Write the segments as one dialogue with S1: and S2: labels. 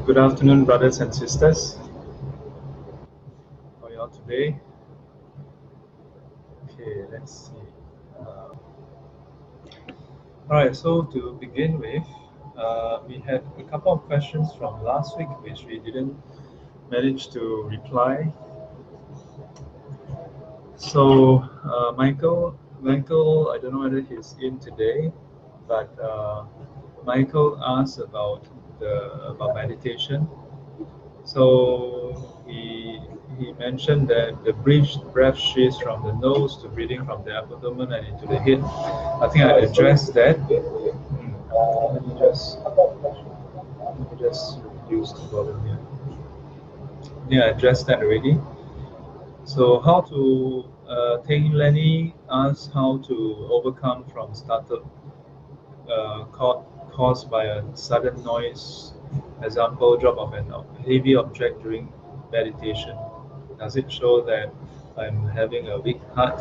S1: Good afternoon, brothers and sisters. How are you all today? Okay, let's see. Alright, so to begin with, we had a couple of questions from last week which we didn't manage to reply. So, Michael, I don't know whether he's in today, but Michael asked about meditation. So he mentioned that the breath shifts from the nose to breathing from the abdomen and into the head. I think I addressed that. Let me just reduce the volume here. Yeah, I addressed that already. So how to Teng Lenny asks how to overcome from startled caused by a sudden noise, example drop of an heavy object during meditation. Does it show that I'm having a weak heart?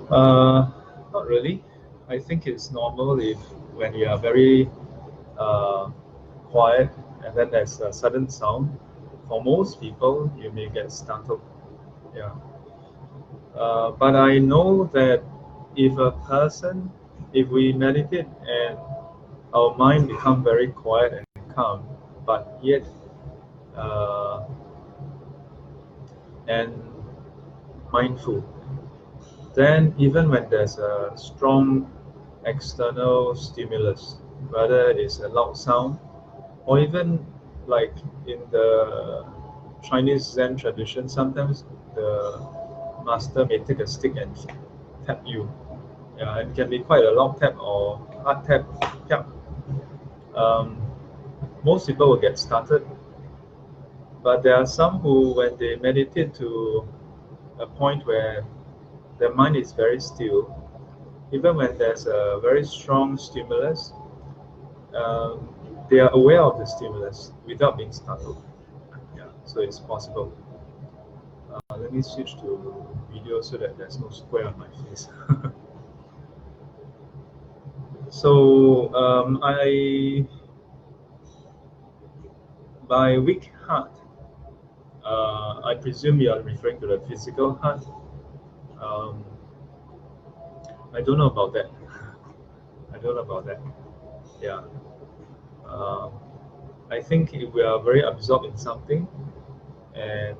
S1: Not really. I think it's normal if when you are very quiet and then there's a sudden sound. For most people, you may get startled. Yeah. But I know that if we meditate and our mind become very quiet and calm, but yet and mindful, then even when there's a strong external stimulus, whether it's a loud sound or even like in the Chinese Zen tradition, sometimes the master may take a stick and tap you. Yeah, it can be quite a loud tap or hard tap. Yeah. Most people will get started, but there are some who, when they meditate to a point where their mind is very still, even when there's a very strong stimulus, they are aware of the stimulus without being startled. Yeah, so it's possible. Let me switch to video so that there's no square on my face. So by weak heart, I presume you are referring to the physical heart. I don't know about that. Yeah. I think if we are very absorbed in something, and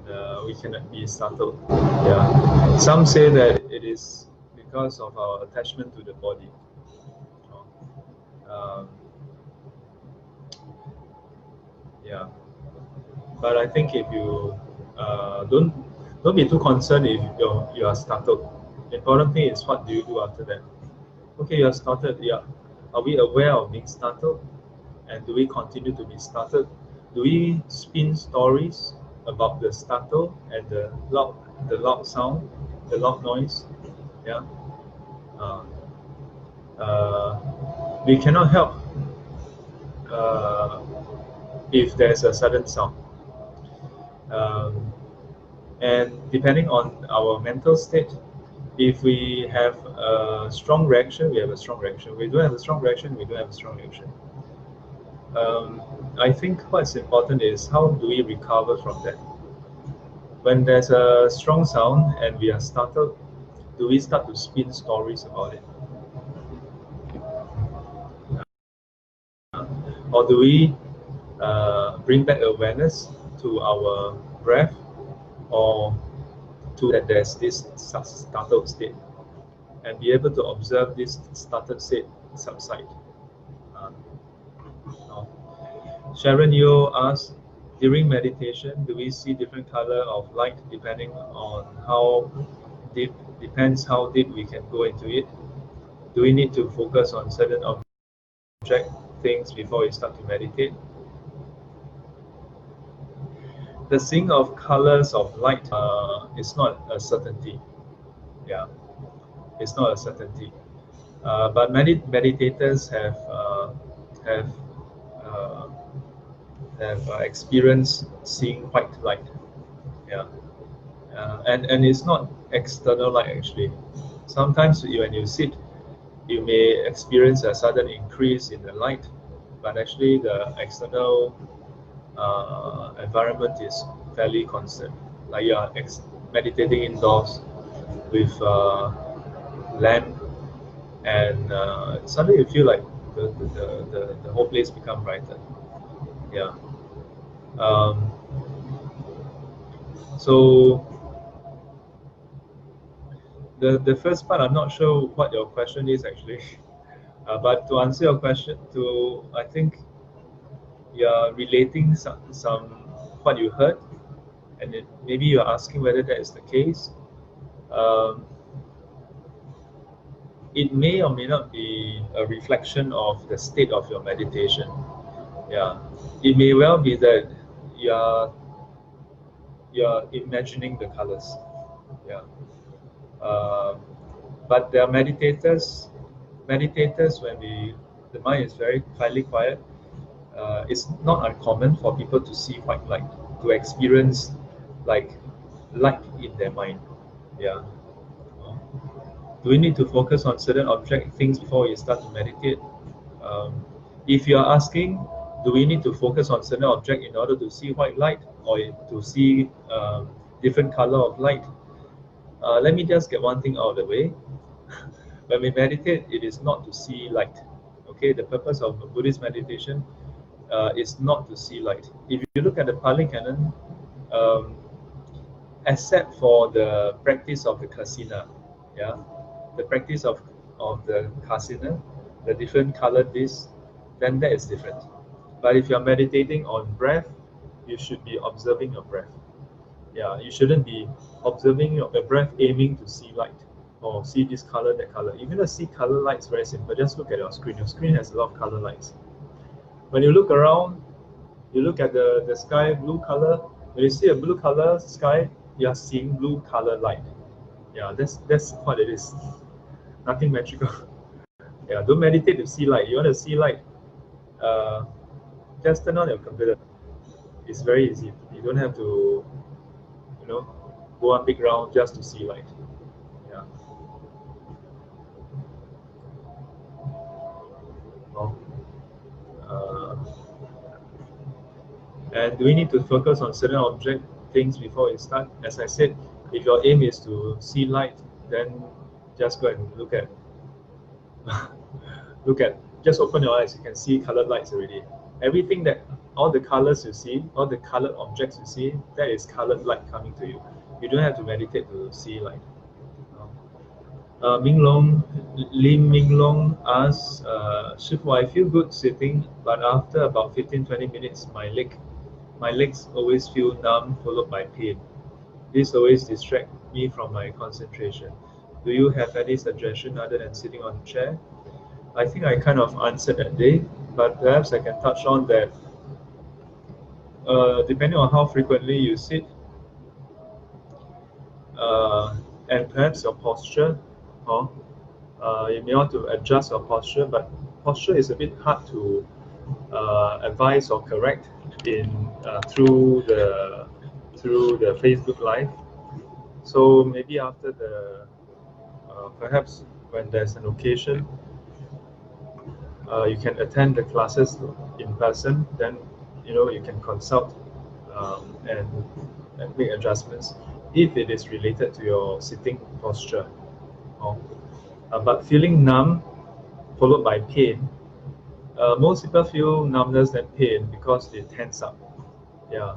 S1: we cannot be startled. Yeah. Some say that it is because of our attachment to the body. Yeah. But I think if you don't be too concerned if you are startled. The important thing is, what do you do after that? Okay, you are startled. Yeah. Are we aware of being startled? And do we continue to be startled? Do we spin stories about the startle and the loud sound, the loud noise? Yeah. We cannot help if there's a sudden sound. And depending on our mental state, if we have a strong reaction, we have a strong reaction. We don't have a strong reaction, we don't have a strong reaction. I think what's important is, how do we recover from that? When there's a strong sound and we are startled, do we start to spin stories about it? Or do we bring back awareness to our breath, or to that there's this startled state, and be able to observe this startled state subside? Sharon Yo asks, during meditation, do we see different color of light depending on how deep we can go into it? Do we need to focus on certain object things before we start to meditate? The seeing of colors of light is not a certainty. Yeah, it's not a certainty. But many meditators have experienced seeing white light. Yeah, and it's not external light actually. Sometimes when you sit, you may experience a sudden increase in the light, but actually the external environment is fairly constant. Like you are meditating indoors with lamp, and suddenly you feel like the whole place become brighter. Yeah. So the first part, I'm not sure what your question is actually, but to answer your question, I think you're relating some what you heard, and maybe you're asking whether that is the case. It may or may not be a reflection of the state of your meditation. Yeah, it may well be that you're imagining the colors. Yeah, but there are meditators when the mind is very highly quiet. It's not uncommon for people to see white light, to experience like light in their mind. Yeah. Do we need to focus on certain object things before we start to meditate? If you are asking, do we need to focus on certain object in order to see white light or to see different color of light? Let me just get one thing out of the way. When we meditate, it is not to see light. Okay, the purpose of Buddhist meditation is not to see light. If you look at the Pali Canon, except for the practice of the kasina, yeah, the practice of the kasina, the different colored discs, then that is different. But if you're meditating on breath, you should be observing your breath. Yeah, you shouldn't be observing your breath aiming to see light or see this color, that color. Even to see color lights, very simple. Just look at your screen. Your screen has a lot of color lights. When you look around, you look at the sky, blue color. When you see a blue color sky, you are seeing blue color light. Yeah, that's what it is. Nothing magical. Yeah, don't meditate to see light. You want to see light, just turn on your computer. It's very easy. You don't have to, go on big round just to see light. Yeah. And do we need to focus on certain object things before we start? As I said, if your aim is to see light, then just go and look at just open your eyes, you can see colored lights already. Everything all the colors you see, all the colored objects you see, that is colored light coming to you. You don't have to meditate to see light. Lim Minglong asks, Shifu, I feel good sitting, but after about 15-20 minutes, my legs always feel numb, followed by pain. This always distracts me from my concentration. Do you have any suggestion other than sitting on a chair? I think I kind of answered that day, but perhaps I can touch on that. Depending on how frequently you sit, and perhaps your posture, you may want to adjust your posture, but posture is a bit hard to advise or correct through the Facebook Live. So maybe after perhaps when there's an occasion, you can attend the classes in person. Then you can consult and make adjustments if it is related to your sitting posture. But feeling numb followed by pain, most people feel numbness and pain because they tense up. Yeah,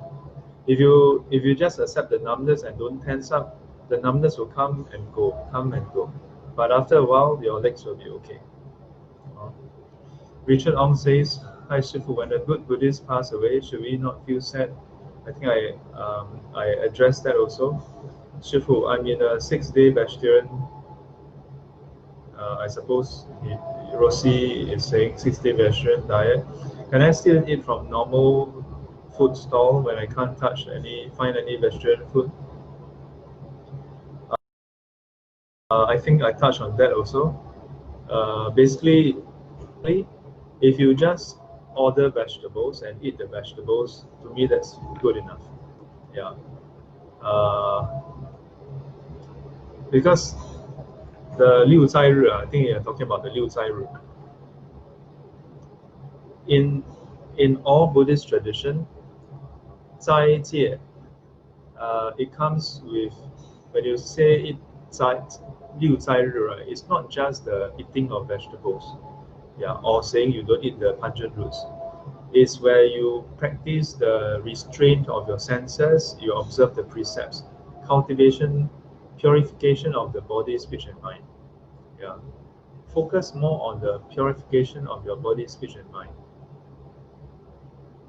S1: if you just accept the numbness and don't tense up, the numbness will come and go. But after a while, your legs will be okay. Richard Ong says, "Hi Shifu, when a good Buddhist pass away, should we not feel sad?" I think I addressed that also. Shifu, I'm in a 6-day vegetarian. I suppose Rossi is saying 6-day vegetarian diet. Can I still eat from normal food stall when I can't find any vegetarian food? I think I touched on that also. Basically, if you just order vegetables and eat the vegetables, to me that's good enough. Yeah. Because the Liu Zai Ri, I think you're talking about the Liu Zai Ri. In all Buddhist tradition, 斋戒, it comes with, when you say it 六斋日, right, it's not just the eating of vegetables, yeah, or saying you don't eat the pungent roots. It's where you practice the restraint of your senses, you observe the precepts, cultivation, purification of the body, speech, and mind. Yeah. Focus more on the purification of your body, speech, and mind.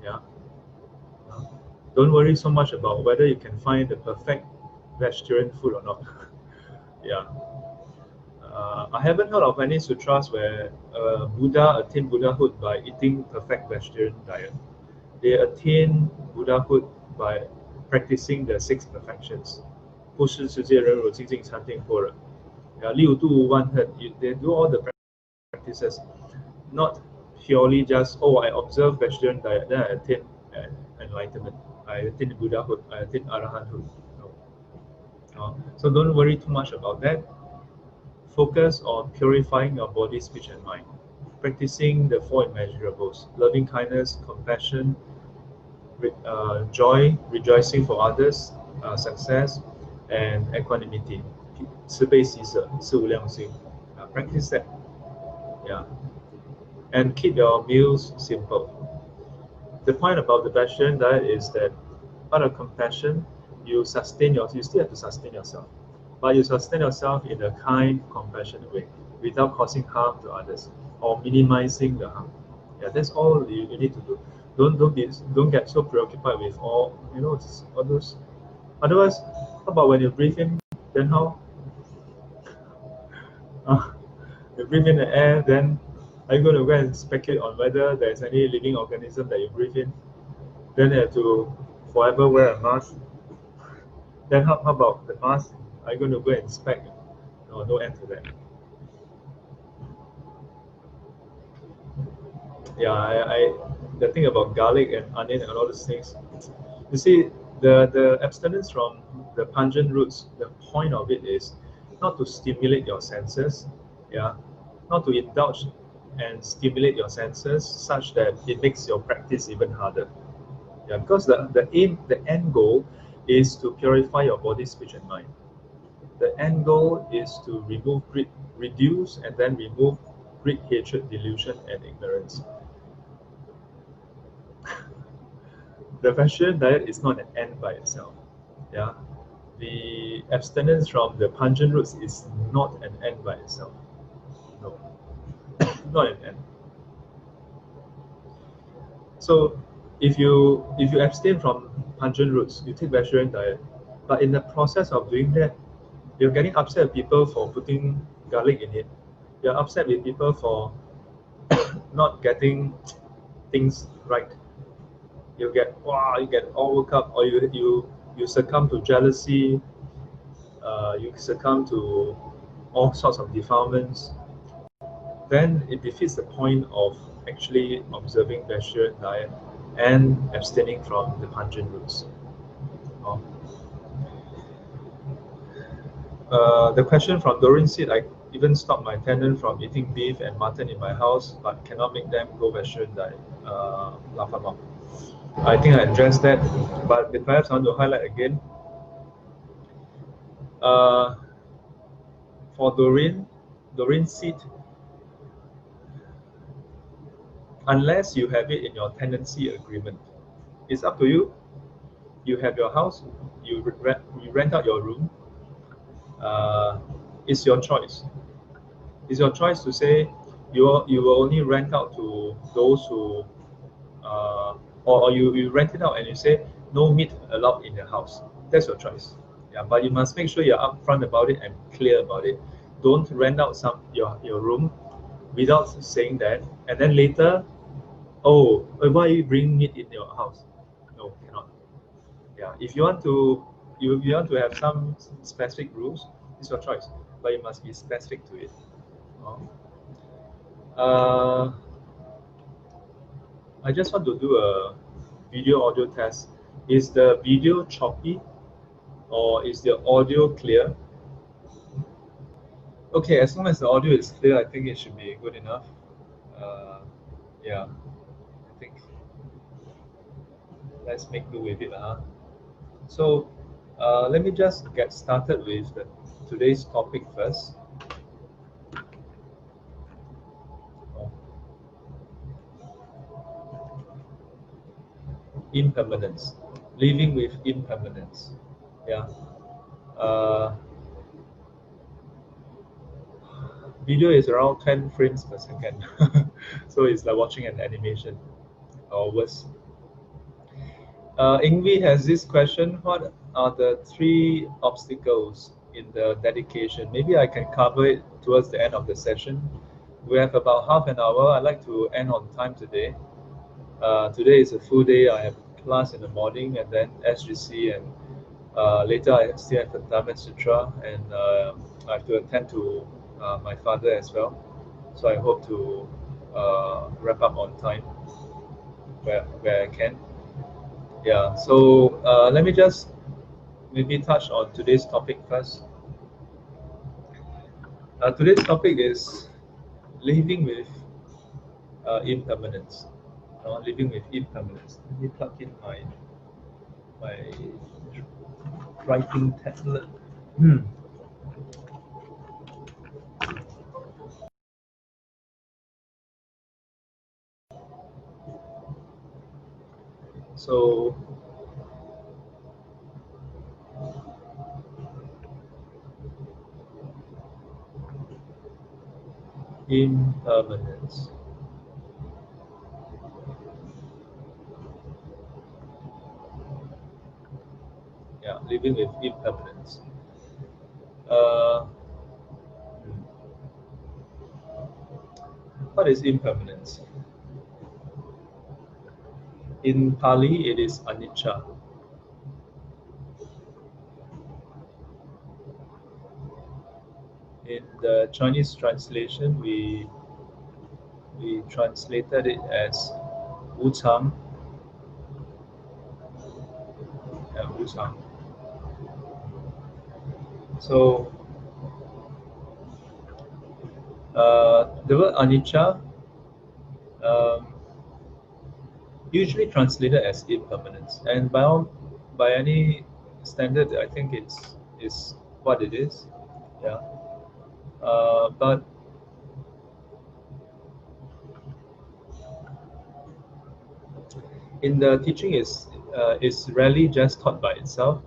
S1: Yeah. Don't worry so much about whether you can find the perfect vegetarian food or not. Yeah. I haven't heard of any sutras where Buddha attained Buddhahood by eating perfect vegetarian diet. They attain Buddhahood by practicing the 6 perfections. 不是世界人如精进禅定般若. Yeah, 六度万恨. They do all the practices, not purely just, oh, I observe vegetarian diet, then I attain enlightenment, I attain Buddhahood, I attain Arahanthood. No. So don't worry too much about that. Focus on purifying your body, speech, and mind. Practicing the 4 immeasurables: loving kindness, compassion, joy, rejoicing for others, success, and equanimity. 慈悲喜舍, 四无量心. Practice that. Yeah. And keep your meals simple. The point about the vegetarian diet is that out of compassion, you still have to sustain yourself. But you sustain yourself in a kind, compassionate way, without causing harm to others or minimizing the harm. Yeah, that's all you need to do. Don't get so preoccupied with all those. Otherwise, how about when you breathe in, then how? You breathe in the air, then are you going to go and speculate on whether there's any living organism that you breathe in? Then you have to forever wear a mask. Then how about the mask? Are you going to go and inspect? No end to that. Yeah, the thing about garlic and onion and all those things. You see, the abstinence from the pungent roots, the point of it is not to stimulate your senses, yeah, not to indulge and stimulate your senses such that it makes your practice even harder. Yeah, because the end goal is to purify your body, speech, and mind. The end goal is to remove greed, reduce and then remove greed, hatred, delusion, and ignorance. The vegetarian diet is not an end by itself. Yeah, the abstinence from the pungent roots is not an end by itself. No, not an end. So if you abstain from pungent roots, you take vegetarian diet, but in the process of doing that, you're getting upset with people for putting garlic in it. You're upset with people for not getting things right. You get all woke up, or you succumb to jealousy. You succumb to all sorts of defilements. Then it defeats the point of actually observing vegetarian diet and abstaining from the pungent roots. The question from Doreen said, I even stopped my tenant from eating beef and mutton in my house, but cannot make them go vegetarian diet. I think I addressed that, but perhaps I want to highlight again. For Doreen said, unless you have it in your tenancy agreement, it's up to you. You have your house, you rent out your room. It's your choice. It's your choice to say you will only rent out to those who, or you rent it out and you say no meat allowed in the house. That's your choice. Yeah, but you must make sure you're upfront about it and clear about it. Don't rent out your room without saying that, and then later, oh, why are you bringing meat in your house? No, cannot. Yeah, if you want to have some specific rules, it's your choice, but you must be specific to it. I just want to do a video audio test. Is the video choppy or is the audio clear? Okay, as long as the audio is clear, I think it should be good enough. Yeah, I think. let's make do with it. So let me just get started with today's topic first. Impermanence, living with impermanence. Yeah. Video is around 10 frames per second, so it's like watching an animation or worse. Ingvi has this question: what are the 3 obstacles in the dedication? Maybe I can cover it towards the end of the session. We have about half an hour. I'd like to end on time today. Today is a full day. I have class in the morning and then SGC, and later I still have the Dharma Sutra, and I have to attend to my father as well. So I hope to wrap up on time where I can. Yeah, so let me just maybe touch on today's topic first. Today's topic is living with impermanence. Living with impermanence. Let me plug in my writing tablet. So impermanence. Yeah, living with impermanence. What is impermanence? In Pali, it is anicca. In the Chinese translation, we translated it as Wu Chang. Wu Chang. So the word anicca usually translated as impermanence, and by any standard, I think it's what it is. Yeah. But in the teaching is rarely just taught by itself.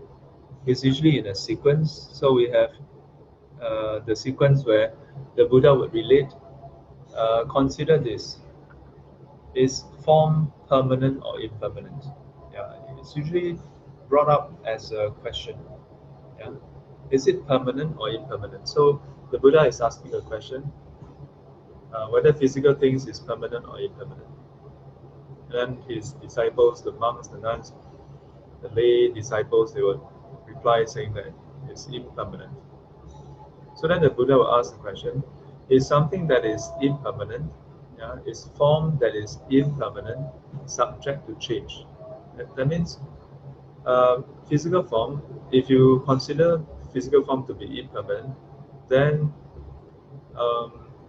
S1: It's usually in a sequence. So we have the sequence where the Buddha would relate. Consider this: is form permanent or impermanent? Yeah, it's usually brought up as a question. Yeah, is it permanent or impermanent? So the Buddha is asking a question: whether physical things is permanent or impermanent. Then his disciples, the monks, the nuns, the lay disciples, they would reply saying that it's impermanent. So then the Buddha will ask the question: is something that is impermanent, is form that is impermanent, subject to change? That means physical form, if you consider physical form to be impermanent, then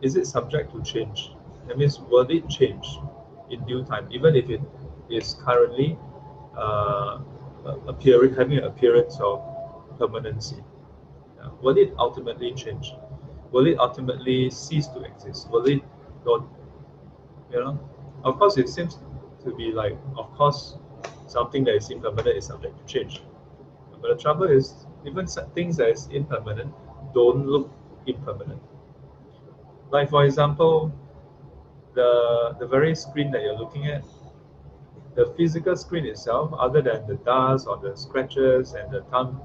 S1: is it subject to change? That means will it change in due time, even if it is currently having an appearance of permanency? Will it ultimately change? Will it ultimately cease to exist? Will it not? Of course, it seems to be like, of course, something that is impermanent is subject to change. But the trouble is, even things that is impermanent don't look impermanent. Like, for example, the very screen that you're looking at, the physical screen itself, other than the dust or the scratches and the thumb,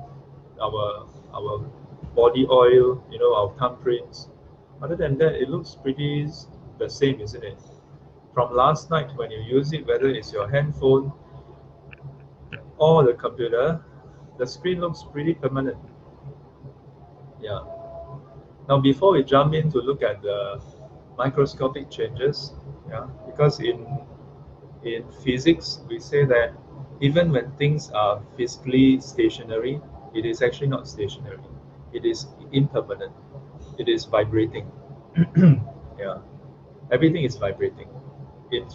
S1: our body oil, our thumbprints. Other than that, it looks pretty the same, isn't it? From last night when you use it, whether it's your handphone or the computer, the screen looks pretty permanent. Yeah. Now, before we jump in to look at the microscopic changes, because in physics, we say that even when things are physically stationary, it is actually not stationary. It is impermanent. It is vibrating. Yeah, everything is vibrating.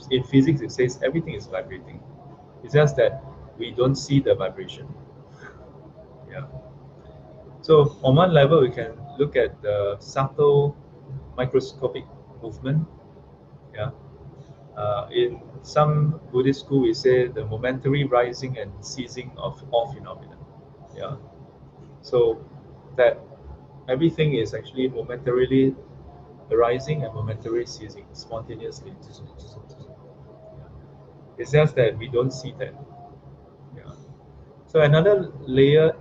S1: In physics, it says everything is vibrating. It's just that we don't see the vibration. Yeah. So on one level, we can look at the subtle microscopic movement. Yeah. In some Buddhist school, we say the momentary rising and ceasing of all phenomena. Yeah. So that everything is actually momentarily arising and momentarily ceasing spontaneously. It's just that we don't see that. Yeah. So another layer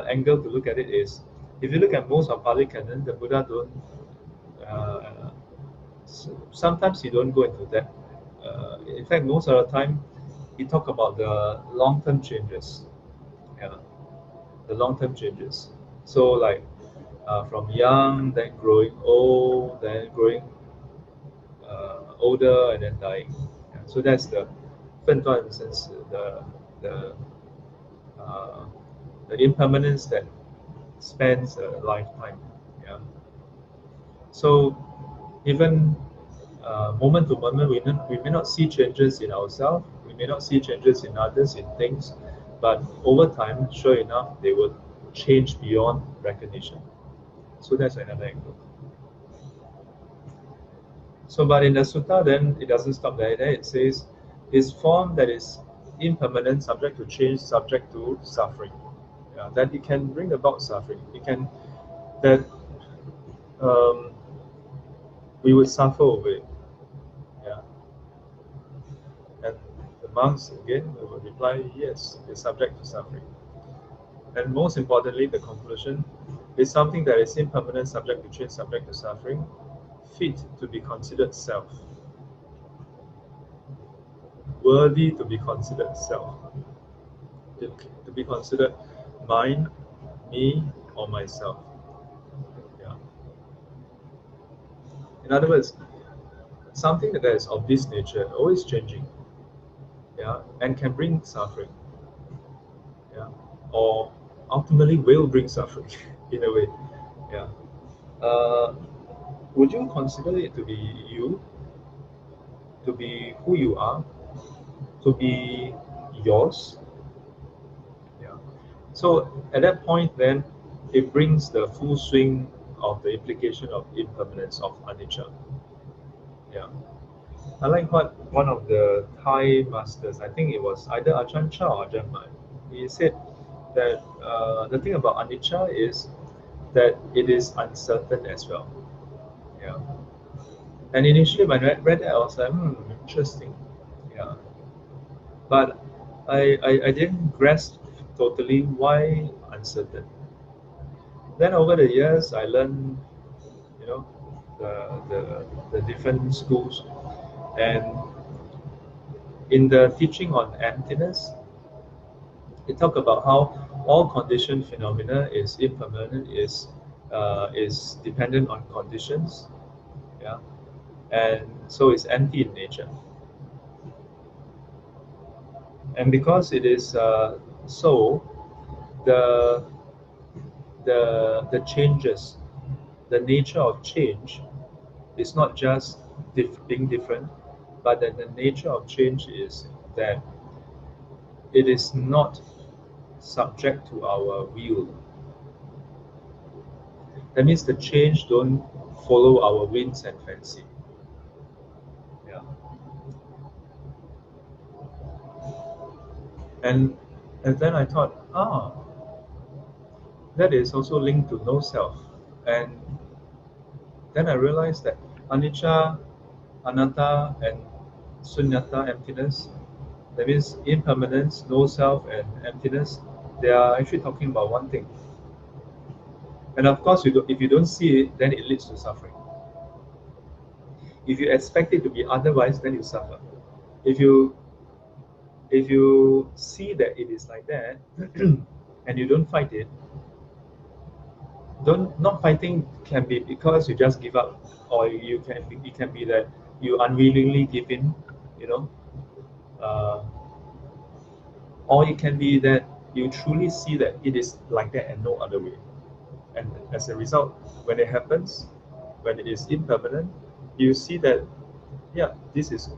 S1: angle to look at it is, if you look at most of Pali Canon, the Buddha don't. Sometimes he don't go into that. In fact, most of the time, he talk about the long-term changes. Yeah, the long-term changes. So like from young, then growing old, then growing older, and then dying. Yeah, so that's the 分段生死, the uh, the impermanence that spans a lifetime. Yeah. So even moment to moment, we may not see changes in ourselves, we may not see changes in others, in things, but over time, sure enough, they will change beyond recognition. So that's another angle. So, but in the sutta, then it doesn't stop there. Then it says, is form that is impermanent, subject to change, subject to suffering. Yeah, that it can bring about suffering. It can, that we will suffer over it. Yeah. And the monks again will reply, yes, it's subject to suffering. And most importantly, the conclusion is something that is impermanent, subject to change, subject to suffering, fit to be considered self, worthy to be considered self, to be considered mine, me, or myself. Yeah. In other words, something that is of this nature, always changing, yeah, and can bring suffering, yeah, or ultimately will bring suffering in a way, yeah. Would you consider it to be you, to be who you are, to be yours? Yeah. So at that point, then it brings the full swing of the implication of impermanence, of anicca. Yeah. I like what one of the Thai masters, I think it was either Ajahn Chah or Ajahn Mai, he said that the thing about anicca is that it is uncertain as well. Yeah. And initially when I read that, I was like, interesting. Yeah. But I didn't grasp totally why uncertain. Then over the years, I learned, you know, the different schools. And in the teaching on emptiness, it talk about how all conditioned phenomena is impermanent, is dependent on conditions. Yeah. And so it's empty in nature. And because it is so, the the changes, the nature of change is not just being different, but that the nature of change is that it is not subject to our will. That means the change don't follow our whims and fancy. Yeah. And then I thought, that is also linked to no self. And then I realized that anicca, anatta, and sunyata, emptiness, that means impermanence, no self, and emptiness, they are actually talking about one thing. And of course, if you don't see it, then it leads to suffering. If you expect it to be otherwise, then you suffer. If you see that it is like that, and you don't fight it, not fighting can be because you just give up, or it can be that you unwillingly give in, you know, or it can be that you truly see that it is like that and no other way. And as a result, when it happens, when it is impermanent, you see that, yeah, this is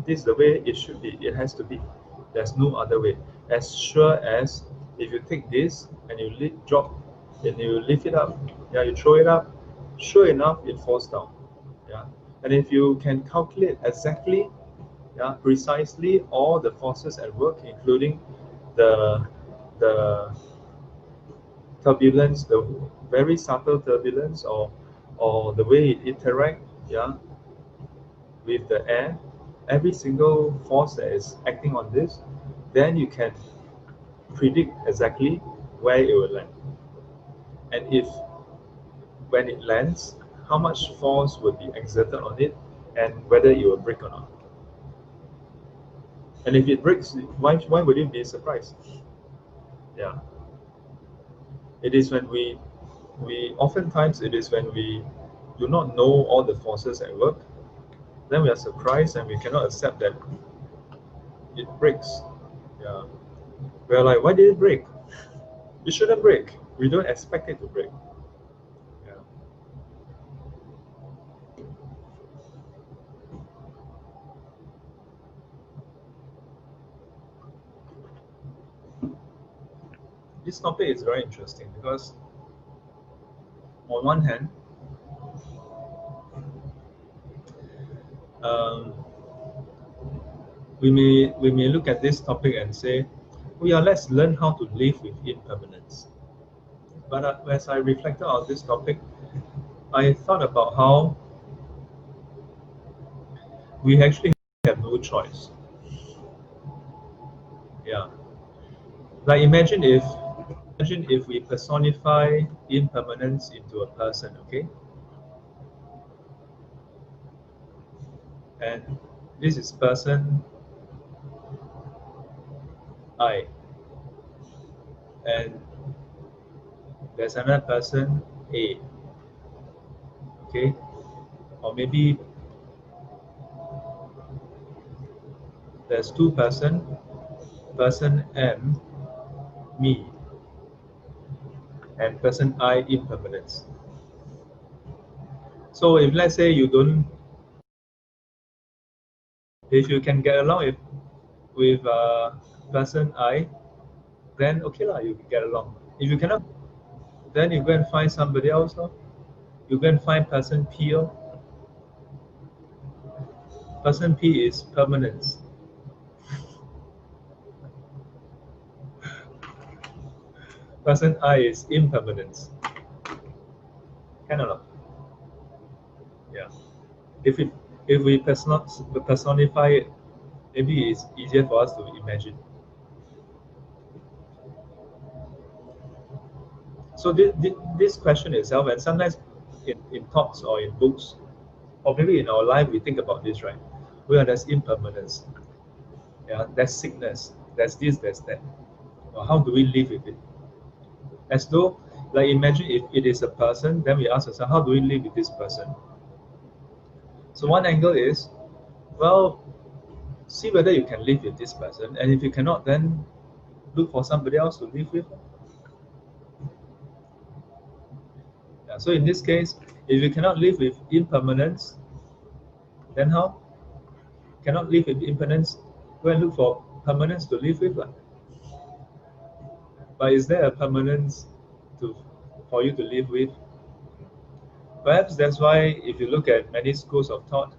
S1: the way it should be. It has to be. There's no other way. as sure as if you take this and you drop and you lift it up, yeah, you throw it up, sure enough it falls down. Yeah. And if you can calculate exactly, yeah, precisely all the forces at work, including the turbulence, the very subtle turbulence, or the way it interacts, yeah, with the air, every single force that is acting on this, then you can predict exactly where it will land. And if when it lands, how much force will be exerted on it, and whether it will break or not. And if it breaks, why would it be a surprise? Yeah. It is when we oftentimes it is when we do not know all the forces at work, then we are surprised and we cannot accept that it breaks. Yeah. We're like, why did it break? It shouldn't break. We don't expect it to break. Yeah. This topic is very interesting because on one hand, um, we may look at this topic and say, oh yeah, let's learn how to live with impermanence. But as I reflected on this topic, I thought about how we actually have no choice. Yeah. Like imagine if we personify impermanence into a person, okay? And this is person I. And there's another person A. Okay? Or maybe there's two person M, me, and person I, impermanence. So if let's say you don't, if you can get along with person I, then okay lah, you can get along. If you cannot, then you go and find somebody else. You go and find person P. Person P is permanence. Person I is impermanence. Can or not? Yeah. If we personify it, maybe it's easier for us to imagine. So this question itself, and sometimes in talks or in books, or maybe in our life, we think about this, right? Well, there's impermanence. Yeah, there's sickness. There's this, there's that. Well, how do we live with it? As though, like imagine if it is a person, then we ask ourselves, how do we live with this person? So one angle is, well, see whether you can live with this person, and if you cannot, then look for somebody else to live with. Yeah, so in this case, if you cannot live with impermanence, then how? Cannot live with impermanence, go and look for permanence to live with. But is there a permanence for you to live with? Perhaps that's why if you look at many schools of thought,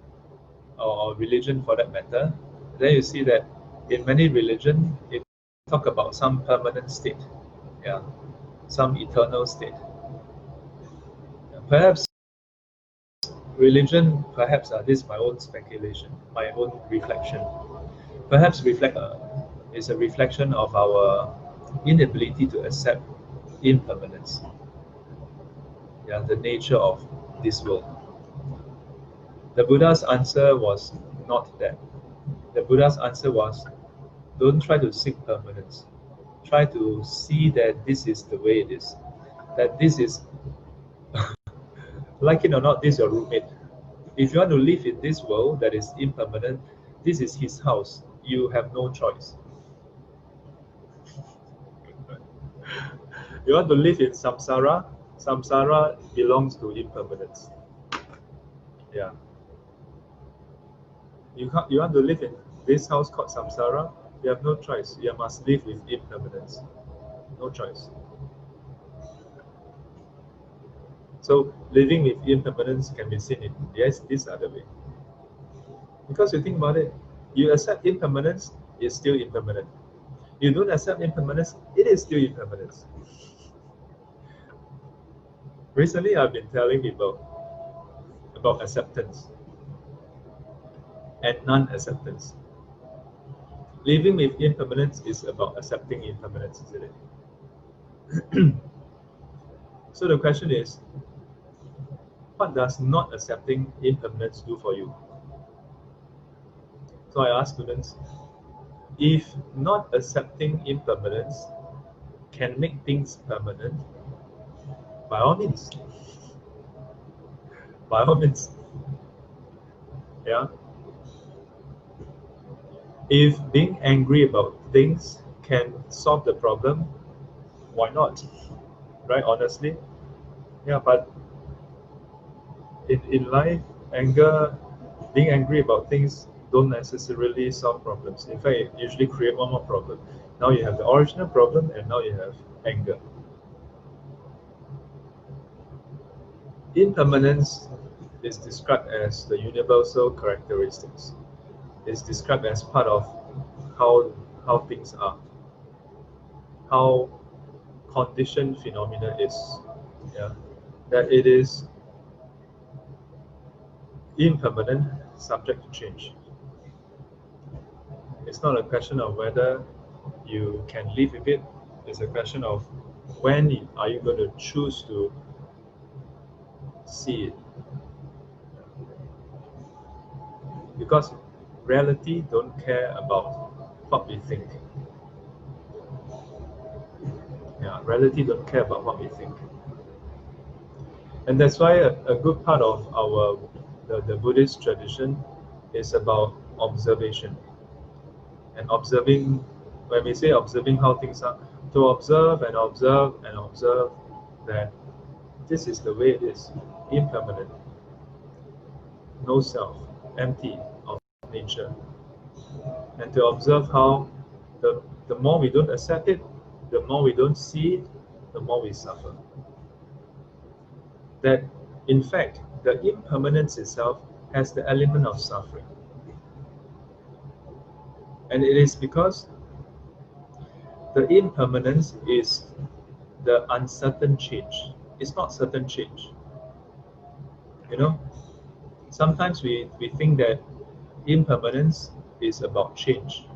S1: or religion for that matter, then you see that in many religion, it talk about some permanent state, yeah, some eternal state. Perhaps religion, perhaps this is my own speculation, my own reflection. Perhaps is a reflection of our inability to accept impermanence. Yeah, the nature of this world. The Buddha's answer was not that. The Buddha's answer was, don't try to seek permanence. Try to see that this is the way it is. That this is, like it or not, this is your roommate. If you want to live in this world that is impermanent, this is his house. You have no choice. You want to live in samsara, samsara belongs to impermanence. Yeah. You want to live in this house called samsara, You have no choice. You must live with impermanence. No choice. So living with impermanence can be seen in this other way. Because you think about it, you accept impermanence, it's still impermanent. You don't accept impermanence, it is still impermanence. Recently, I've been telling people about acceptance and non-acceptance. Living with impermanence is about accepting impermanence, isn't it? So the question is, what does not accepting impermanence do for you? So I ask students, if not accepting impermanence can make things permanent, by all means. By all means. Yeah. If being angry about things can solve the problem, why not? Right? Honestly. Yeah, but in life, being angry about things don't necessarily solve problems. In fact, it usually create one more problem. Now you have the original problem and now you have anger. Impermanence is described as the universal characteristics. It's described as part of how things are, how conditioned phenomena is. Yeah, that it is impermanent, subject to change. It's not a question of whether you can live with it. It's a question of when are you going to choose to see it. Because reality don't care about what we think. Yeah, reality don't care about what we think. And that's why a good part of the Buddhist tradition is about observation. And observing, when we say observing how things are, to observe and observe and observe that this is the way it is, impermanent, no self, empty of nature. And to observe how the more we don't accept it, the more we don't see it, the more we suffer. That in fact, the impermanence itself has the element of suffering. And it is because the impermanence is the uncertain change. It's not certain change. You know, sometimes we think that impermanence is about change.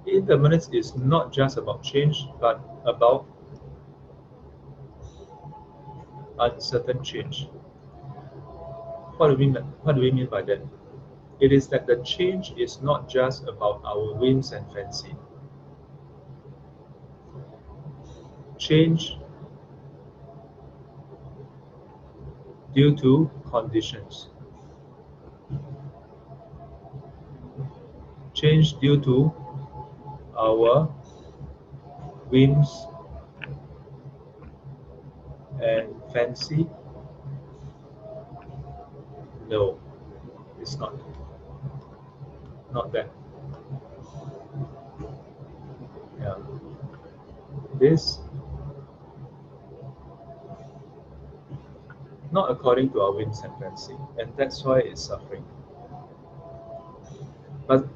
S1: Impermanence is not just about change, but about uncertain change. What do we mean by that? It is that the change is not just about our whims and fancy. Change due to conditions. Change due to our whims and fancy? No, it's not. Not that. Yeah. This not according to our whims and fancy, and that's why it's suffering. But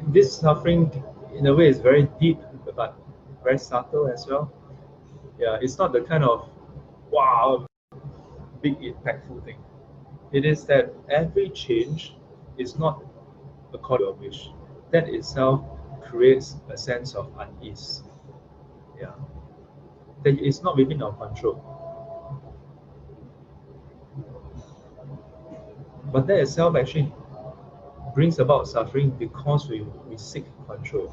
S1: this suffering, in a way, is very deep, but very subtle as well. Yeah, it's not the kind of wow, big impactful thing. It is that every change is not according to your wish. That itself creates a sense of unease. Yeah, that it's not within our control. But that itself actually brings about suffering because we seek control.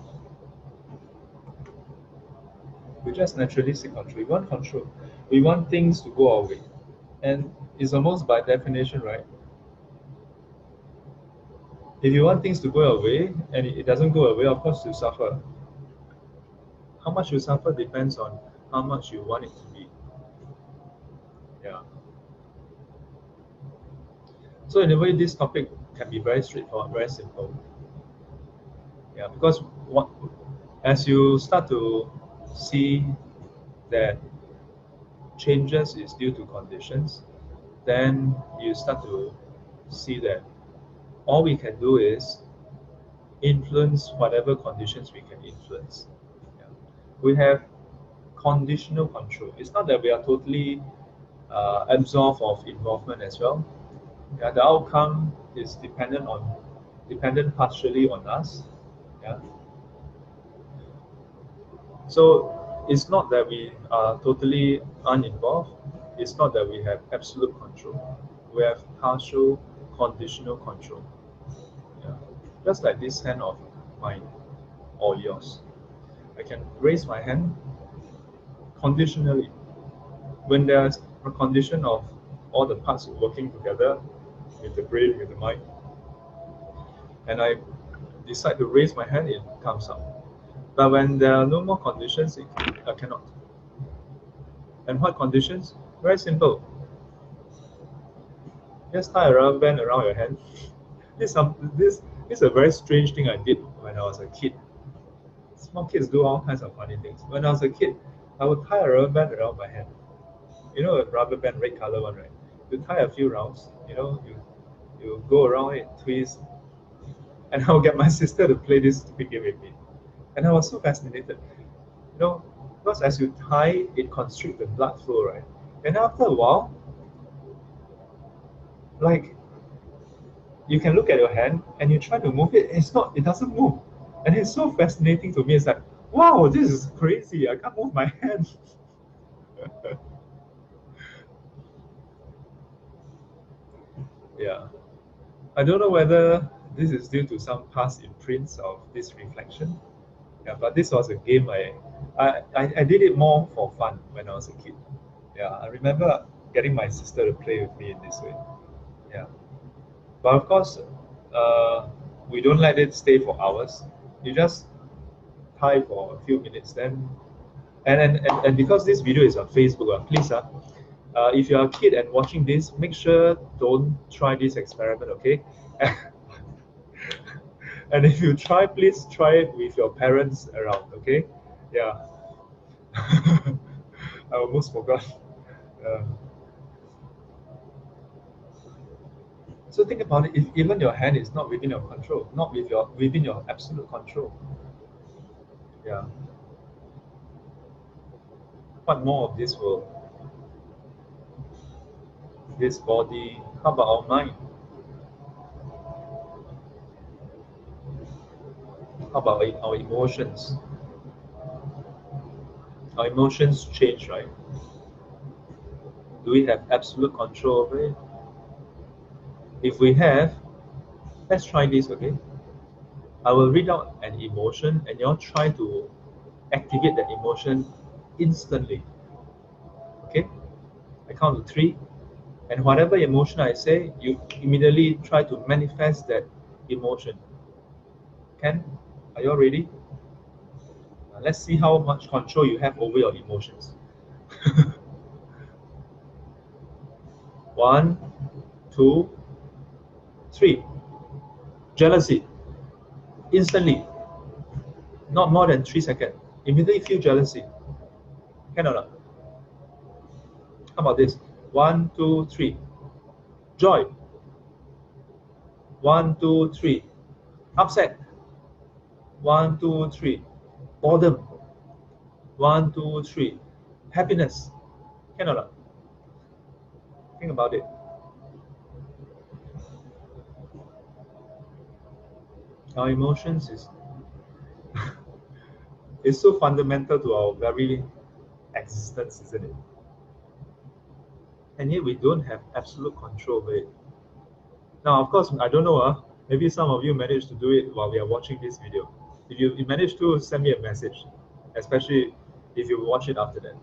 S1: We just naturally seek control. We want control. We want things to go our way. And it's almost by definition, right? If you want things to go away and it doesn't go away, of course you suffer. How much you suffer depends on how much you want it to be. Yeah. So in a way, this topic can be very straightforward, very simple. Yeah, because as you start to see that changes is due to conditions, then you start to see that all we can do is influence whatever conditions we can influence. Yeah. We have conditional control. It's not that we are totally absolved of involvement as well. Yeah, the outcome is dependent partially on us. Yeah. So it's not that we are totally uninvolved. It's not that we have absolute control. We have partial conditional control. Yeah. Just like this hand of mine or yours. I can raise my hand conditionally. When there's a condition of all the parts working together with the brain, with the mind, and I decide to raise my hand, it comes up. But when there are no more conditions, I cannot. And what conditions? Very simple. Just tie a rubber band around your hand. This is a very strange thing I did when I was a kid. Small kids do all kinds of funny things. When I was a kid, I would tie a rubber band around my hand. You know a rubber band, red color one, right? You tie a few rounds, you go around it, twist, and I'll get my sister to play this stupid game with me. And I was so fascinated. Because as you tie, it constricts the blood flow, right? And after a while, like you can look at your hand and you try to move it, it doesn't move. And it's so fascinating to me. It's like, wow, this is crazy. I can't move my hand. Yeah. I don't know whether this is due to some past imprints of this reflection. Yeah, but this was a game I did it more for fun when I was a kid. Yeah, I remember getting my sister to play with me in this way. Yeah. But of course, we don't let it stay for hours. You just tie for a few minutes, then and because this video is on Facebook, please if you're a kid and watching this, make sure don't try this experiment, okay? And if you try, please try it with your parents around, okay? Yeah. I almost forgot. So think about it. If even your hand is not within your control, not within your absolute control, yeah. What more of this world? This body? How about our mind? How about our emotions? Our emotions change, right? Do we have absolute control over it? If we have, let's try this, okay? I will read out an emotion and you'll try to activate that emotion instantly. Okay? I count to 3, and whatever emotion I say, you immediately try to manifest that emotion. Can? Are you all ready? Let's see how much control you have over your emotions. 1, 2, 3. Jealousy. Instantly. Not more than 3 seconds. Immediately feel jealousy. Can or not? How about this? 1, 2, 3. Joy. 1, 2, 3. Upset. 1, 2, 3. Boredom. 1, 2, 3. Happiness. Can or not? Think about it. Our emotions is so fundamental to our very existence, isn't it? And yet we don't have absolute control over it. Now, of course, I don't know, maybe some of you managed to do it while we are watching this video. If you managed to, send me a message, especially if you watch it after that.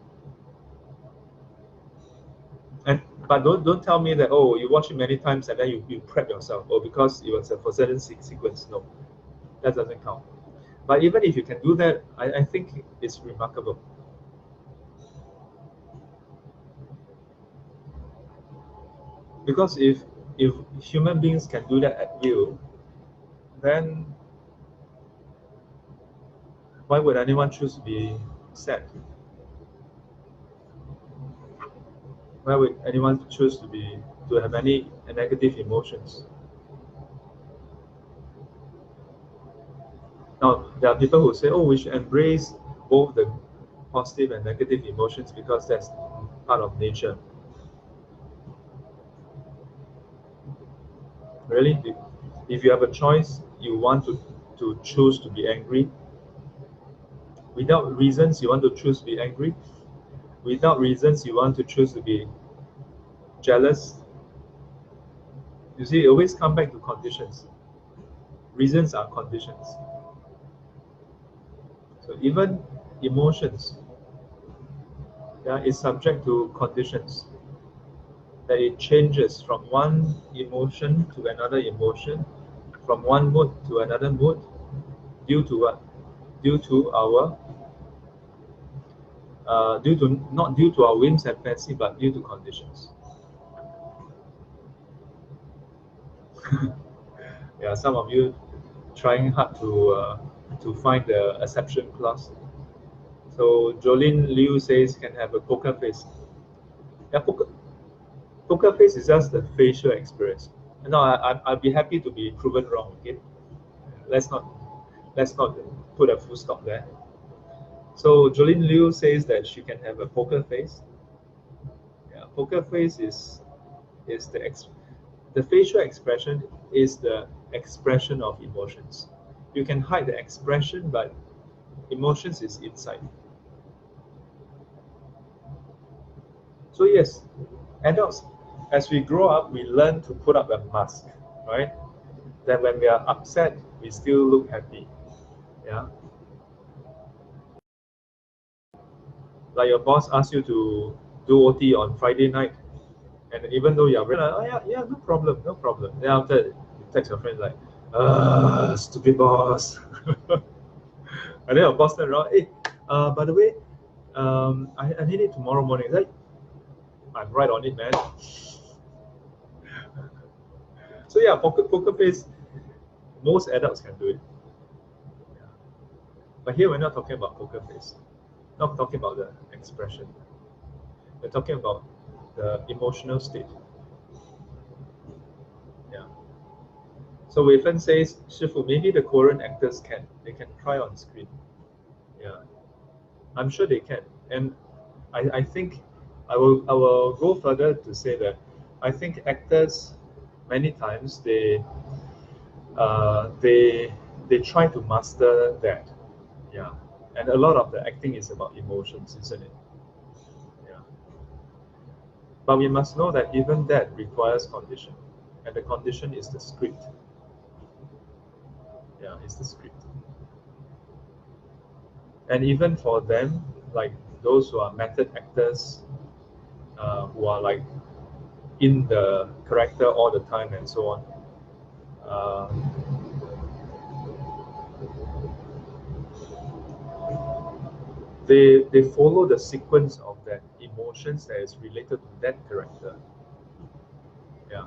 S1: But don't tell me that, oh, you watch it many times and then you prep yourself, or because it was for certain sequence. No, that doesn't count. But even if you can do that, I think it's remarkable. Because if human beings can do that at will, then Why would anyone choose to be sad? Why would anyone choose to have any negative emotions? Now, there are people who say, oh, we should embrace both the positive and negative emotions because that's part of nature. Really? If you have a choice, you want to choose to be angry. Without reasons, you want to choose to be angry. Without reasons, you want to choose to be jealous. You see, it always comes back to conditions. Reasons are conditions. So even emotions, yeah, is subject to conditions. That it changes from one emotion to another emotion, from one mood to another mood, due to what? Due to our not due to our whims and fancy, but due to conditions. Yeah, some of you trying hard to find the exception clause. So Jolene Liu says can have a poker face. Yeah, poker face is just the facial experience. No, I'd be happy to be proven wrong. Okay, let's not put a full stop there. So Jolene Liu says that she can have a poker face. Yeah, poker face is the facial expression is the expression of emotions. You can hide the expression, but emotions is inside. So yes, adults, as we grow up, we learn to put up a mask, right? That when we are upset, we still look happy. Yeah. Like your boss asks you to do OT on Friday night, and even though you're like, oh yeah, no problem, no problem. Then after you text your friend like, stupid boss. And then your boss turn around, hey, by the way, I need it tomorrow morning. Like, I'm right on it, man. So yeah, poker face, most adults can do it. Yeah. But here we're not talking about poker face. Not talking about the expression. We're talking about the emotional state. Yeah. So Wei Fen says, Shifu, maybe the Korean actors can cry on screen. Yeah. I'm sure they can. And I think I will go further to say that I think actors many times they try to master that. Yeah. And a lot of the acting is about emotions, isn't it? Yeah. But we must know that even that requires condition. And the condition is the script. Yeah, it's the script. And even for them, like those who are method actors, who are like in the character all the time and so on, they follow the sequence of that emotions that is related to that character. Yeah.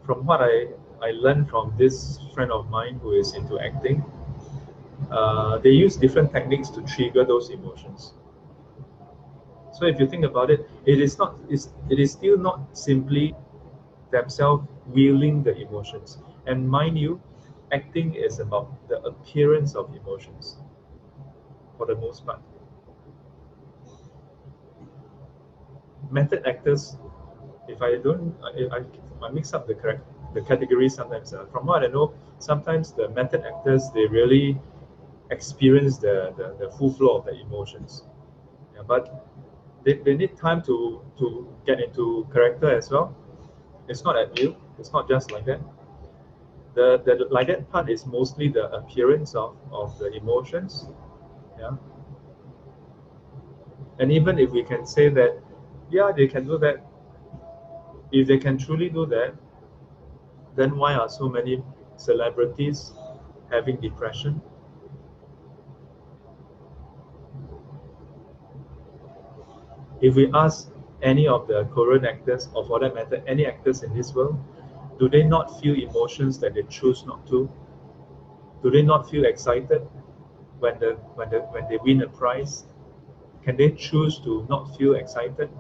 S1: From what I learned from this friend of mine who is into acting, they use different techniques to trigger those emotions. So if you think about it, it is still not simply themselves wielding the emotions. And mind you, acting is about the appearance of emotions for the most part. Method actors, if I mix up the categories sometimes. From what I know, sometimes the method actors they really experience the full flow of the emotions. Yeah, but they need time to get into character as well. It's not at will. It's not just like that. The like that part is mostly the appearance of the emotions. Yeah. And even if we can say that, yeah, they can do that. If they can truly do that, then why are so many celebrities having depression? If we ask any of the Korean actors, or for that matter, any actors in this world, Do they not feel emotions that they choose not to? Do they not feel excited when they win a prize? Can they choose to not feel excited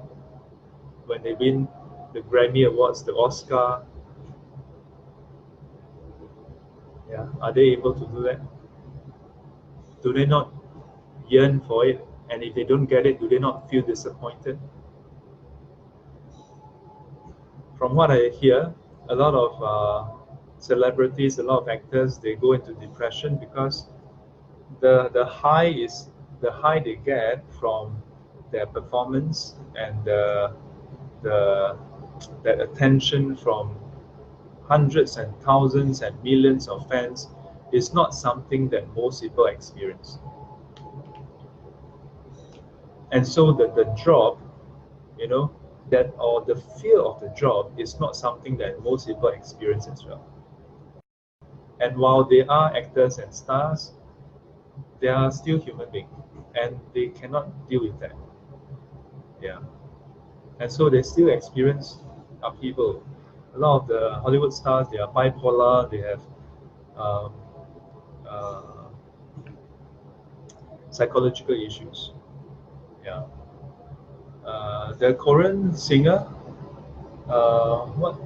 S1: when they win the Grammy Awards, the Oscar? Yeah, are they able to do that? Do they not yearn for it? And if they don't get it, do they not feel disappointed? From what I hear, a lot of celebrities, a lot of actors, they go into depression because the high they get from their performance and the that attention from hundreds and thousands and millions of fans is not something that most people experience. And so the drop, you know, that or the fear of the drop is not something that most people experience as well. And while they are actors and stars, they are still human beings, and they cannot deal with that. Yeah. And so they still experience upheaval. A lot of the Hollywood stars, they are bipolar, they have uh, psychological issues. Yeah. The Korean singer, what?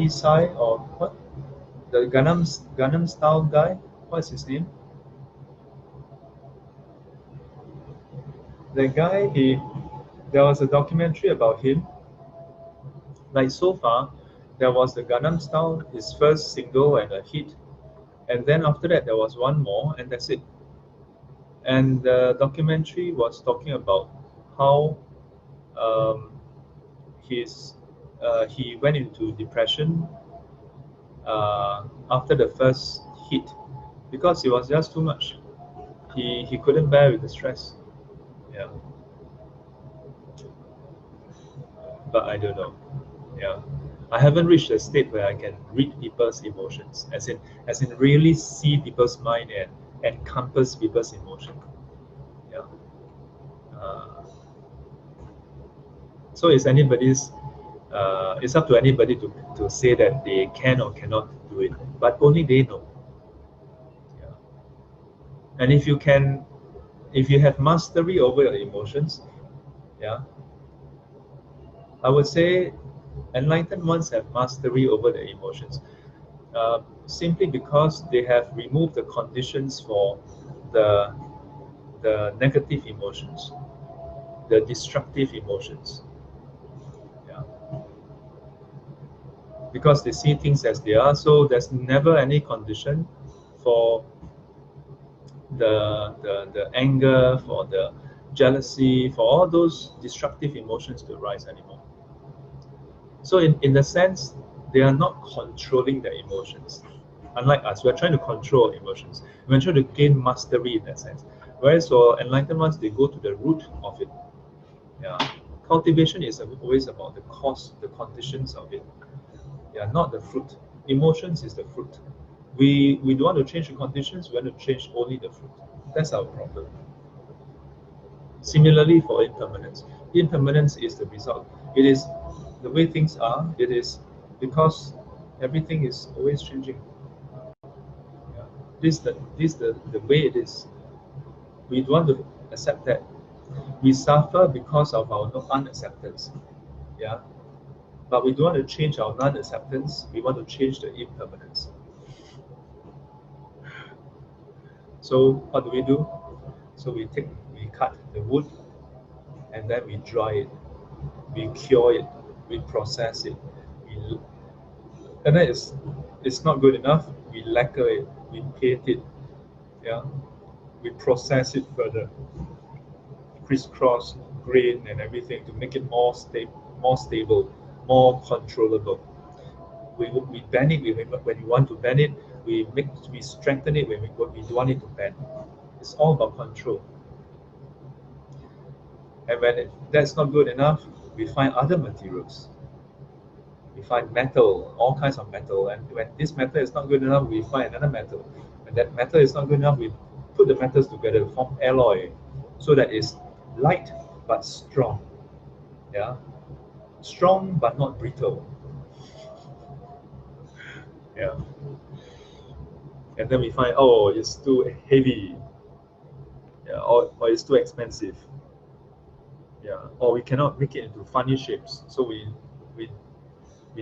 S1: Psy or what? The Gangnam Style guy, what's his name? The guy, there was a documentary about him. Like so far, there was the Gangnam Style, his first single and a hit, and then after that there was one more, and that's it. And the documentary was talking about how he went into depression after the first hit because it was just too much. He couldn't bear with the stress. Yeah. But I don't know. Yeah. I haven't reached a state where I can read people's emotions, as in really see people's mind and encompass people's emotion. Yeah. So it's up to anybody to say that they can or cannot do it, but only they know. Yeah. And if you have mastery over your emotions, yeah, I would say enlightened ones have mastery over their emotions, simply because they have removed the conditions for the negative emotions, the destructive emotions. Yeah. Because they see things as they are, so there's never any condition for the anger, for the jealousy, for all those destructive emotions to arise anymore. So in the sense, they are not controlling their emotions. Unlike us, we're trying to control emotions. We're trying to gain mastery in that sense. Whereas for enlightened ones, they go to the root of it. Yeah. Cultivation is always about the cause, the conditions of it. Yeah, not the fruit. Emotions is the fruit. We don't want to change the conditions, we want to change only the fruit. That's our problem. Similarly for impermanence. Impermanence is the result. It is the way things are, it is because everything is always changing. Yeah. This the way it is. We don't want to accept that. We suffer because of our unacceptance. Yeah. But we don't want to change our non-acceptance, we want to change the impermanence. So what do? So we cut the wood, and then we dry it, we cure it, we process it, and then it's not good enough, we lacquer it, we paint it, yeah, we process it further, crisscross, grain and everything to make it more stable, more controllable. We bend it when we want to bend it, we strengthen it when we don't want it to bend. It's all about control. And when that's not good enough, we find other materials. We find metal, all kinds of metal. And when this metal is not good enough, we find another metal. When that metal is not good enough, we put the metals together to form alloy, so that it's light but strong. Yeah, strong but not brittle. Yeah. And then we find, oh, it's too heavy. Yeah, or it's too expensive. Yeah, or we cannot make it into funny shapes. So we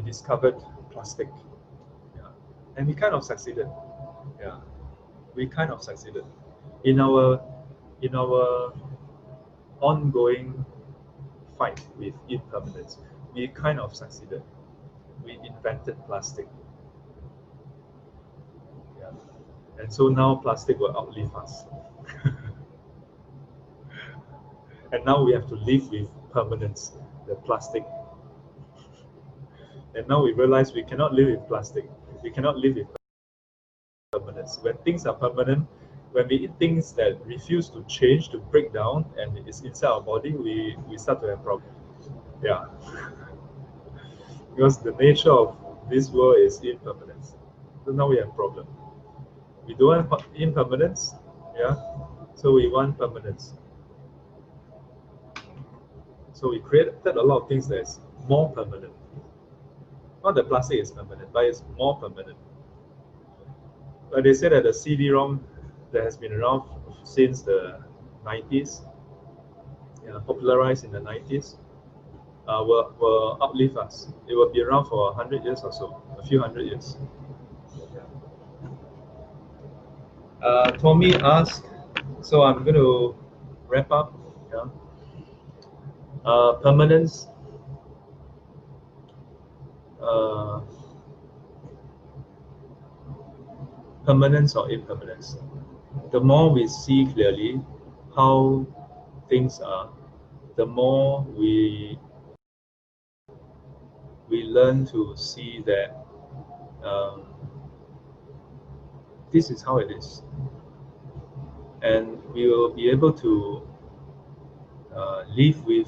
S1: discovered plastic. Yeah, and we kind of succeeded. Yeah, we kind of succeeded in our ongoing fight with impermanence. We kind of succeeded. We invented plastic. Yeah, and so now plastic will outlive us. And now we have to live with permanence, the plastic. And now we realize we cannot live with plastic. We cannot live with permanence. When things are permanent, when we eat things that refuse to change, to break down, and it's inside our body, we start to have problems. Yeah. Because the nature of this world is impermanence. So now we have problem. We don't want impermanence, yeah. So we want permanence. So we created a lot of things that's more permanent. Not that plastic is permanent, but it's more permanent. But they say that the CD-ROM that has been around since the 90s, popularized in the 90s, will outlive us. It will be around for 100 years or so, a few hundred years. Tommy asked, so I'm going to wrap up. Yeah. Permanence. Permanence or impermanence. The more we see clearly how things are, the more we learn to see that this is how it is, and we will be able to live with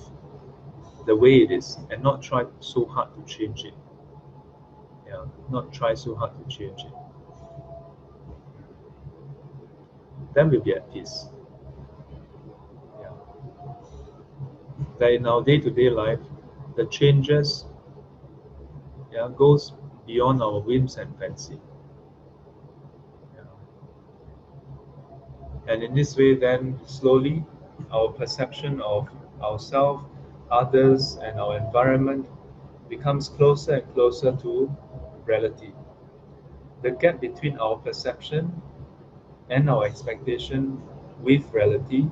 S1: the way it is and not try so hard to change it. Yeah, not try so hard to change it. Then we'll be at peace. Yeah. That in our day-to-day life, the changes goes beyond our whims and fancy. And in this way, then slowly, our perception of ourselves, others, and our environment becomes closer and closer to reality. The gap between our perception and our expectation with reality,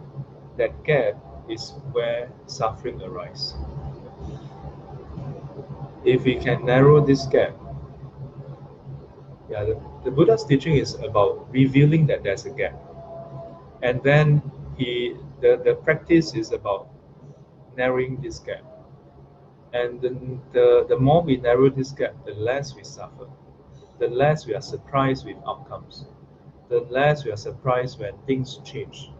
S1: that gap is where suffering arises. If we can narrow this gap, the Buddha's teaching is about revealing that there's a gap. And then the practice is about narrowing this gap. And the more we narrow this gap, the less we suffer, the less we are surprised with outcomes, the less we are surprised when things change,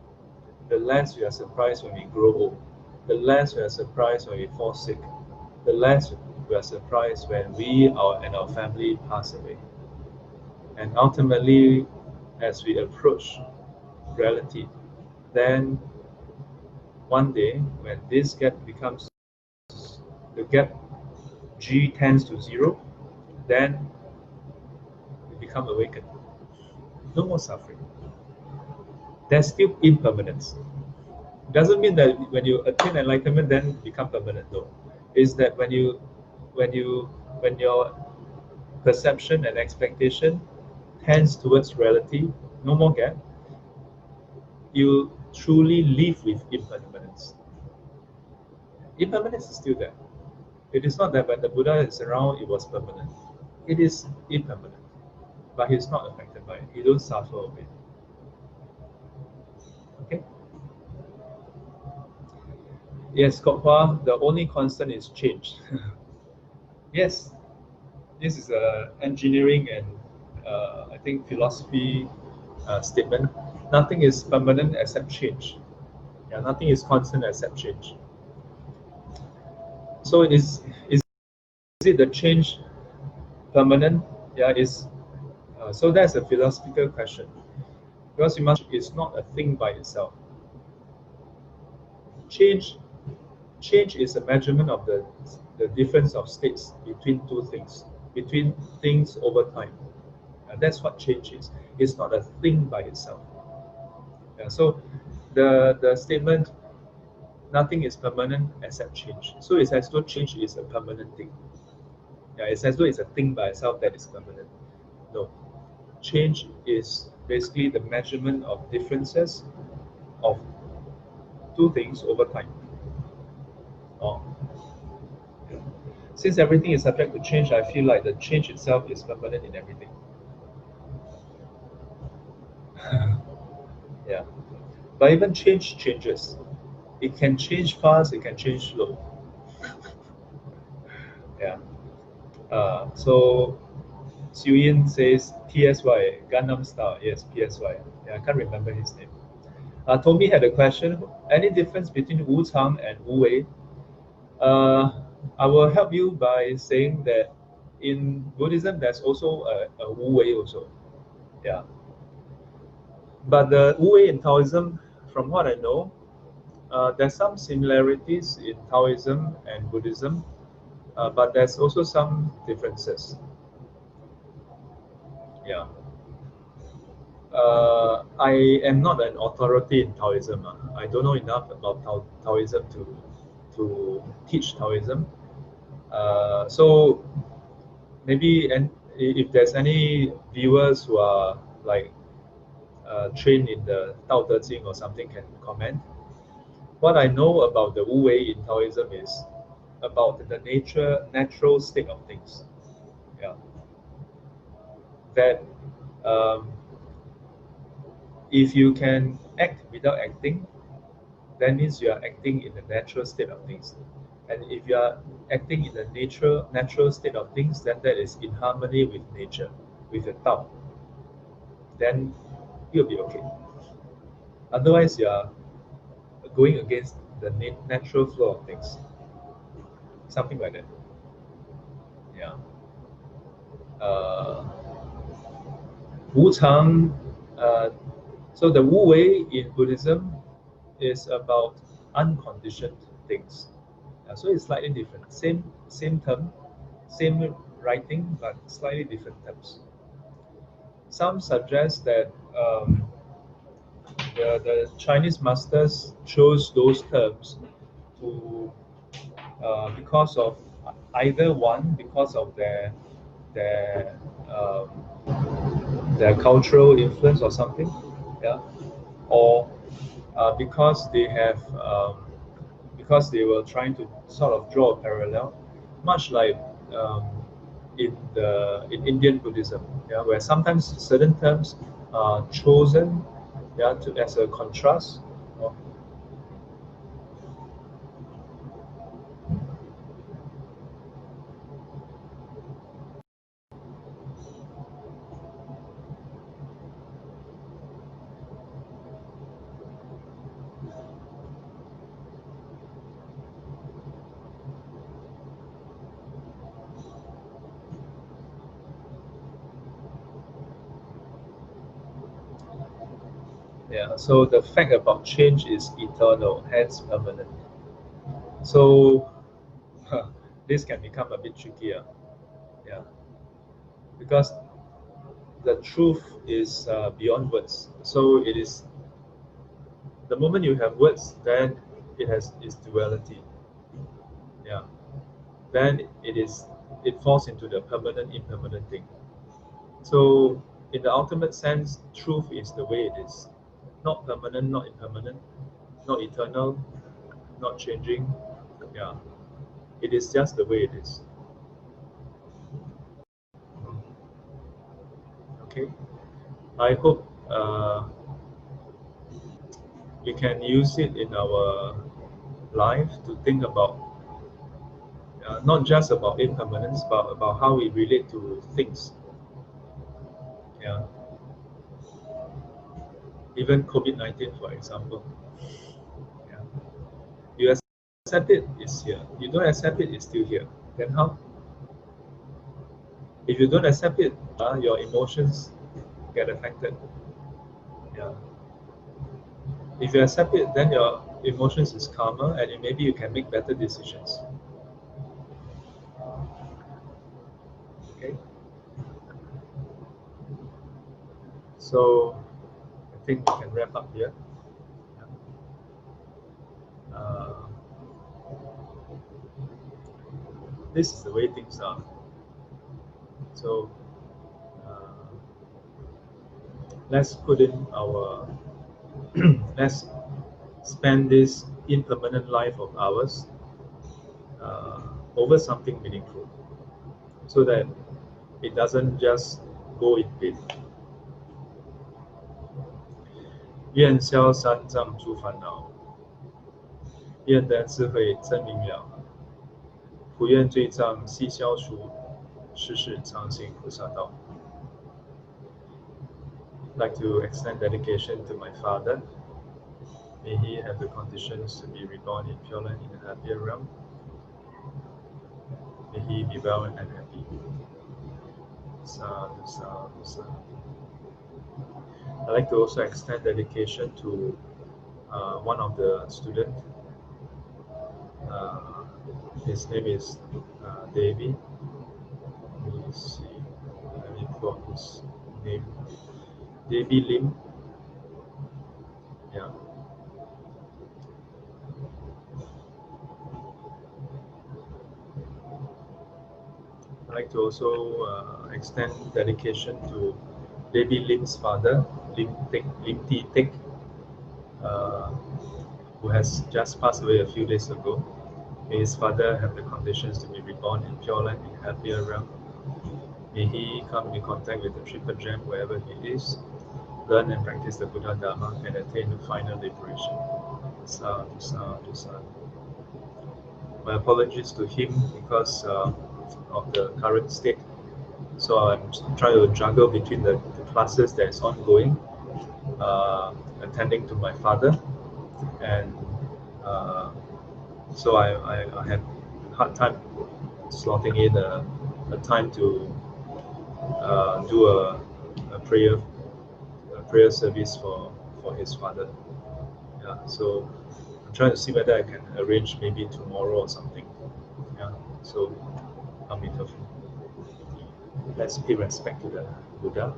S1: the less we are surprised when we grow old, the less we are surprised when we fall sick, the less we are surprised when we and our family pass away. And ultimately, as we approach reality, then one day when this gap becomes, the gap G tends to 0, then we become awakened. No more suffering. There's still impermanence. It doesn't mean that when you attain enlightenment then become permanent. No. It's that when your perception and expectation tends towards reality, no more gap, you truly live with impermanence. Impermanence is still there. It is not that when the Buddha is around, it was permanent. It is impermanent, but he's not affected by it. He don't suffer of it. Okay? Yes, Kok Hua, the only constant is change. Yes, this is an engineering and I think philosophy statement. Nothing is permanent except change. Yeah, nothing is constant except change. So is it the change permanent? Yeah, so that's a philosophical question. Because it's not a thing by itself. Change is a measurement of the difference of states between two things, between things over time. And that's what change is. It's not a thing by itself. So the statement, nothing is permanent except change. So it's as though change is a permanent thing. It's as though it's a thing by itself that is permanent. No. Change is basically the measurement of differences of two things over time. Since everything is subject to change, I feel like the change itself is permanent in everything. Yeah. But even change changes. It can change fast, it can change slow. Yeah. So Xiu Yin says PSY, Gangnam Style. Yes, PSY. Yeah, I can't remember his name. Tommy had a question. Any difference between Wu Chang and Wu Wei? I will help you by saying that in Buddhism, there's also a Wu Wei also. Yeah. But the Wu Wei in Taoism, from what I know, there's some similarities in Taoism and Buddhism, but there's also some differences. Yeah. I am not an authority in Taoism. I don't know enough about Taoism to teach Taoism. So maybe, and if there's any viewers who are like trained in the Tao Te Ching or something, can comment. What I know about the Wu Wei in Taoism is about the natural state of things. Yeah. That if you can act without acting, that means you are acting in the natural state of things. And if you are acting in the natural state of things, then that is in harmony with nature, with the Tao. Then you'll be okay. Otherwise, you are going against the natural flow of things. Something like that. Yeah. Wu Chang, so the Wu Wei in Buddhism is about unconditioned things. So it's slightly different. Same term, same writing, but slightly different terms. Some suggest that the Chinese masters chose those terms to because of either one, because of um, their cultural influence or something, yeah, or because because they were trying to sort of draw a parallel, much like in Indian Buddhism, yeah, where sometimes certain terms are chosen, yeah, as a contrast. Yeah, so the fact about change is eternal, hence permanent. So this can become a bit trickier, yeah, because the truth is beyond words. So it is the moment you have words, then it has its duality. Yeah, then it falls into the permanent, impermanent thing. So in the ultimate sense, truth is the way it is, not permanent, not impermanent, not eternal, not changing. Yeah, it is just the way it is. Okay, I hope we can use it in our life to think about not just about impermanence, but about how we relate to things. Yeah, even COVID-19, for example. Yeah, you accept it, it's here. You don't accept it, it's still here. Then how? If you don't accept it, your emotions get affected. Yeah. If you accept it, then your emotions is calmer, and maybe you can make better decisions. Okay. So I think we can wrap up here. This is the way things are. So let's put in our let's spend this impermanent life of ours over something meaningful, so that it doesn't just go in vain. 愿消三障诸烦恼，愿得智慧真明了，普愿罪障悉消除，世世常行菩萨道。I'd like to extend dedication to my father. May he have the conditions to be reborn in Pure Land in a happier realm. May he be well and happy. Sadhu, sadhu, sadhu. I'd like to also extend dedication to one of the students. His name is Devi. Let me see. Let me pull out his name. Devi Lim. Yeah. I'd like to also extend dedication to Devi Lim's father, Lim Ti Tek, who has just passed away a few days ago. May his father have the conditions to be reborn in Pure Land in a happier realm. May he come in contact with the triple gem wherever he is, learn and practice the Buddha Dharma, and attain the final liberation. Sadhu, sadhu, sadhu. My apologies to him because of the current state. So I'm trying to juggle between the classes that is ongoing, attending to my father, and so I had a hard time slotting in a time to do a prayer service for his father. Yeah, so I'm trying to see whether I can arrange maybe tomorrow or something. Yeah, so I'll be careful. Let's pay respect to the Buddha.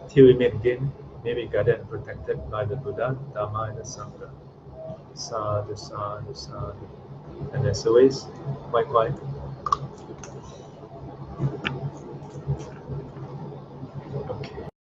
S1: Till we meet again, may be guided and protected by the Buddha, Dharma, and the Sangha. Sadhu, sadhu, sadhu. And as always, quite quiet.